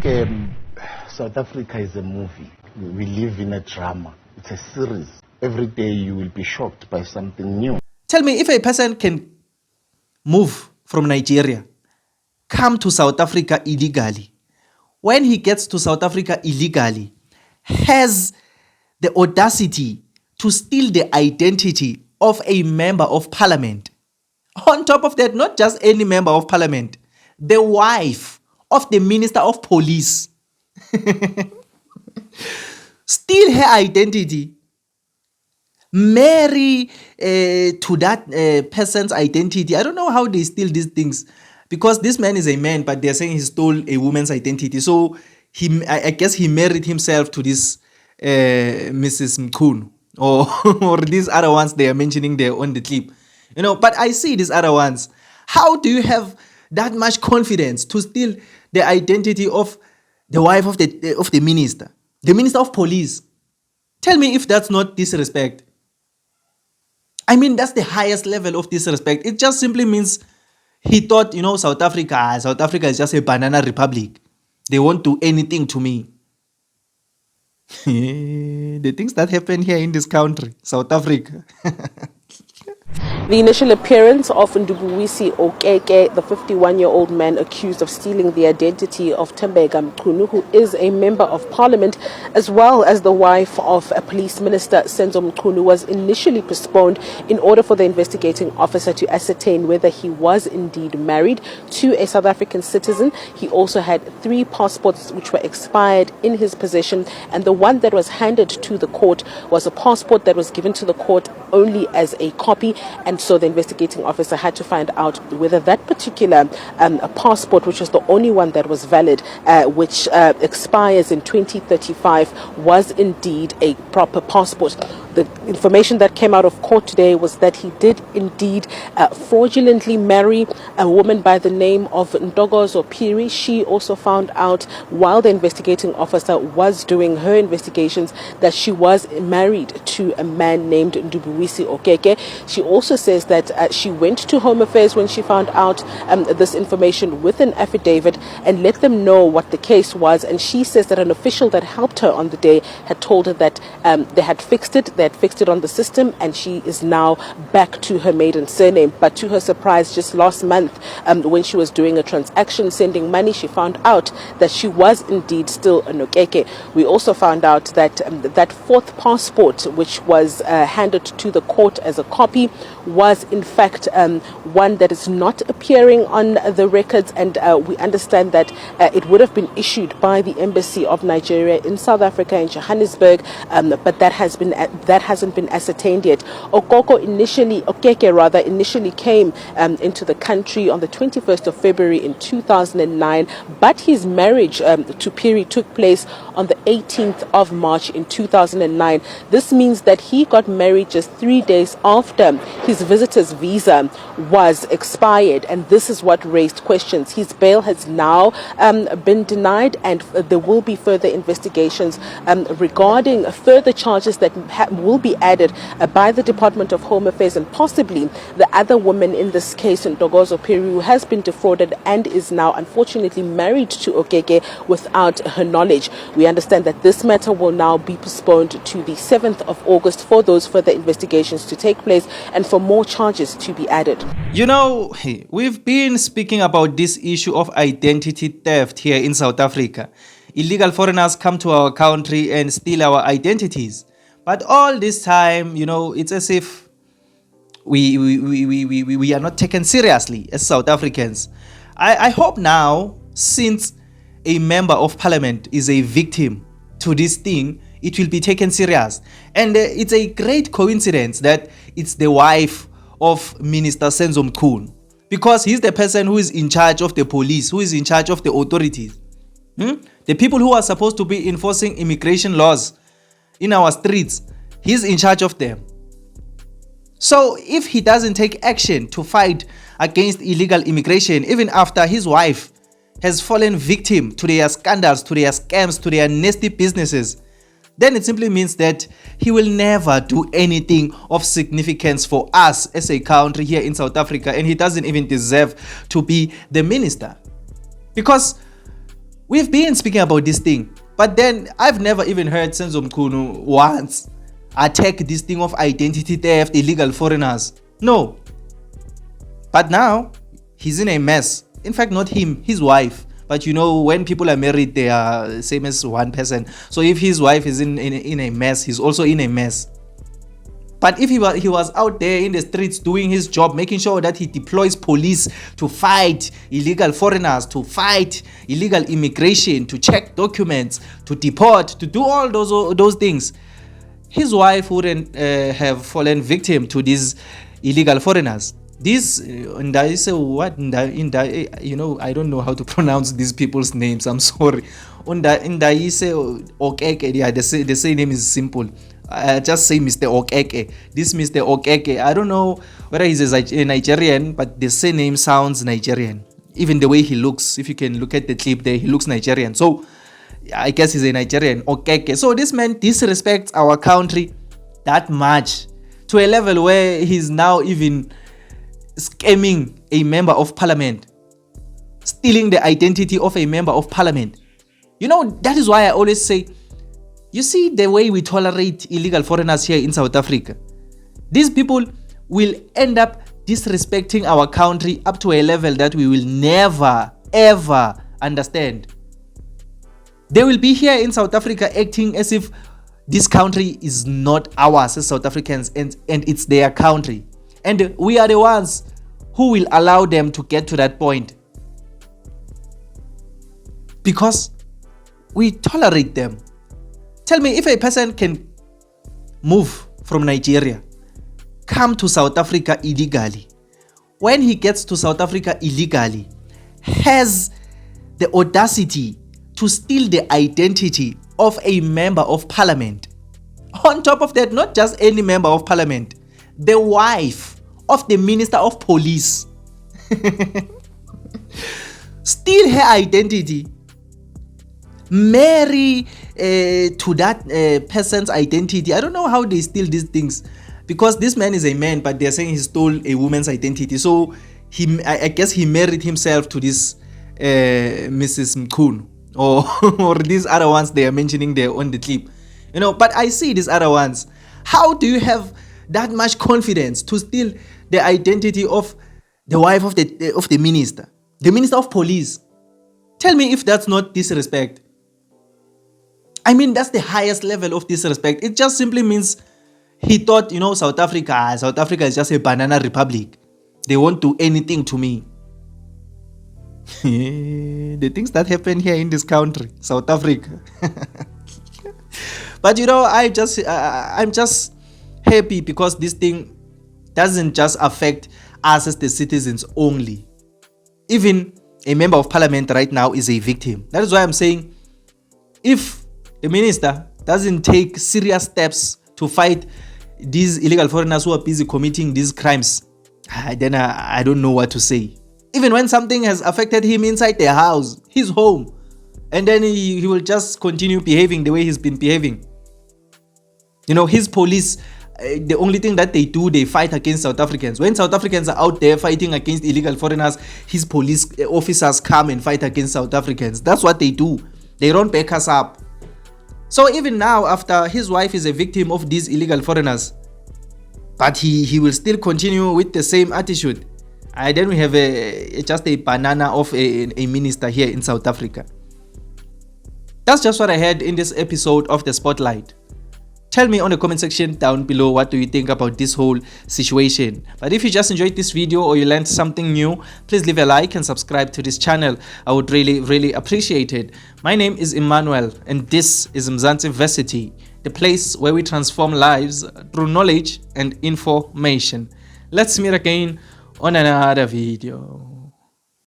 Um, South Africa is a movie. We live in a drama. It's a series. Every day you will be shocked by something new. Tell me, if a person can move from Nigeria, come to South Africa illegally, when he gets to South Africa illegally, has the audacity to steal the identity of a member of parliament. On top of that, not just any member of parliament, the wife of the minister of police. Steal her identity, marry to that person's identity. I don't know how they steal these things, because this man is a man, but they're saying he stole a woman's identity. So I guess he married himself to this Mrs. Mchunu, or these other ones they are mentioning there on the clip. But I see these other ones. How do you have that much confidence to steal the identity of the wife of the minister of police? Tell me if that's not disrespect. I mean, that's the highest level of disrespect. It just simply means he thought, South Africa is just a banana republic. They won't do anything to me. The things that happen here in this country, South Africa. The initial appearance of Ndubuisi Okeke, the 51-year-old man accused of stealing the identity of Tembeka Mchunu, who is a member of parliament, as well as the wife of a police minister, Senzo Mchunu, was initially postponed in order for the investigating officer to ascertain whether he was indeed married to a South African citizen. He also had 3 passports which were expired in his possession, and the one that was handed to the court was a passport that was given to the court only as a copy. And so the investigating officer had to find out whether that particular passport, which was the only one that was valid, which expires in 2035, was indeed a proper passport. The information that came out of court today was that he did indeed fraudulently marry a woman by the name of Ntokozo Phiri. She also found out while the investigating officer was doing her investigations that she was married to a man named Ndubuisi Okeke. She also says that she went to Home Affairs when she found out this information with an affidavit and let them know what the case was. And she says that an official that helped her on the day had told her that they had fixed it. They had fixed it on the system, and she is now back to her maiden surname. But to her surprise, just last month, when she was doing a transaction sending money, she found out that she was indeed still an Okeke. We also found out that that 4th passport, which was handed to the court as a copy, was in fact one that is not appearing on the records, and we understand that it would have been issued by the Embassy of Nigeria in South Africa in Johannesburg, but that hasn't been ascertained yet. Okeke initially came into the country on the 21st of February in 2009, but his marriage to Phiri took place on the 18th of March in 2009. This means that he got married just 3 days after his visitor's visa was expired, and this is what raised questions. His bail has now been denied, and there will be further investigations regarding further charges that will be added by the Department of Home Affairs, and possibly the other woman in this case, Ntokozo Phiri, who has been defrauded and is now unfortunately married to Okeke without her knowledge. We understand that this matter will now be postponed to the 7th of August for those further investigations to take place and for more charges to be added. We've been speaking about this issue of identity theft here in South Africa. Illegal foreigners come to our country and steal our identities. But all this time, it's as if we are not taken seriously as South Africans. I hope now, since a member of parliament is a victim to this thing, it will be taken serious. And it's a great coincidence that it's the wife of Minister Senzo Mchunu, because he's the person who is in charge of the police, who is in charge of the authorities. The people who are supposed to be enforcing immigration laws in our streets, he's in charge of them. So if he doesn't take action to fight against illegal immigration, even after his wife has fallen victim to their scandals, to their scams, to their nasty businesses, then it simply means that he will never do anything of significance for us as a country here in South Africa, and he doesn't even deserve to be the minister. Because We've been speaking about this thing, but then I've never even heard Senzo Mchunu once attack this thing of identity theft, illegal foreigners. No. But now, he's in a mess. In fact, not him, his wife. But you know, when people are married, they are same as one person. So if his wife is in a mess, he's also in a mess. But if he was out there in the streets doing his job, making sure that he deploys police to fight illegal foreigners, to fight illegal immigration, to check documents, to deport, to do all those things, his wife wouldn't have fallen victim to these illegal foreigners. This, you know, I don't know how to pronounce these people's names. I'm sorry. Okeke, yeah, the same name is simple. Just say Mr. Okeke. This Mr. Okeke, I don't know whether he's a Nigerian, but the same name sounds Nigerian. Even the way he looks, if you can look at the clip there, he looks Nigerian. So I guess he's a Nigerian. Okeke. So this man disrespects our country that much to a level where he's now even scamming a member of parliament, stealing the identity of a member of parliament. You know, that is why I always say, you see the way we tolerate illegal foreigners here in South Africa. These people will end up disrespecting our country up to a level that we will never, ever understand. They will be here in South Africa acting as if this country is not ours as South Africans and it's their country. And we are the ones who will allow them to get to that point. Because we tolerate them. Tell me, if a person can move from Nigeria, come to South Africa illegally, when he gets to South Africa illegally, has the audacity to steal the identity of a member of parliament. On top of that, not just any member of parliament, the wife of the Minister of Police. Steal her identity, marry to that person's identity. I don't know how they steal these things, because this man is a man, but they're saying he stole a woman's identity. So I guess he married himself to this Mrs. Mchunu, or these other ones they are mentioning there on the clip. You know, but I see these other ones. How do you have that much confidence to steal the identity of the wife of the minister of police? Tell me if that's not disrespect. I mean, that's the highest level of disrespect. It just simply means he thought, you know, South Africa is just a banana republic. They won't do anything to me. The things that happen here in this country, South Africa. But you know, I'm just happy because this thing doesn't just affect us as the citizens only. Even a member of parliament right now is a victim. That is why I'm saying, if the minister doesn't take serious steps to fight these illegal foreigners who are busy committing these crimes, then I don't know what to say. Even when something has affected him inside the house, his home, and then he will just continue behaving the way he's been behaving. You know, his police, the only thing that they do, they fight against South Africans. When South Africans are out there fighting against illegal foreigners, his police officers come and fight against South Africans. That's what they do. They don't back us up. So even now, after his wife is a victim of these illegal foreigners, but he will still continue with the same attitude. And then we have just a banana of a minister here in South Africa. That's just what I had in this episode of The Spotlight. Tell me on the comment section down below, what do you think about this whole situation? But if you just enjoyed this video or you learned something new, please leave a like and subscribe to this channel. I would really appreciate it. My name is Emmanuel and this is Mzansi Versity, the place where we transform lives through knowledge and information. Let's meet again on another video.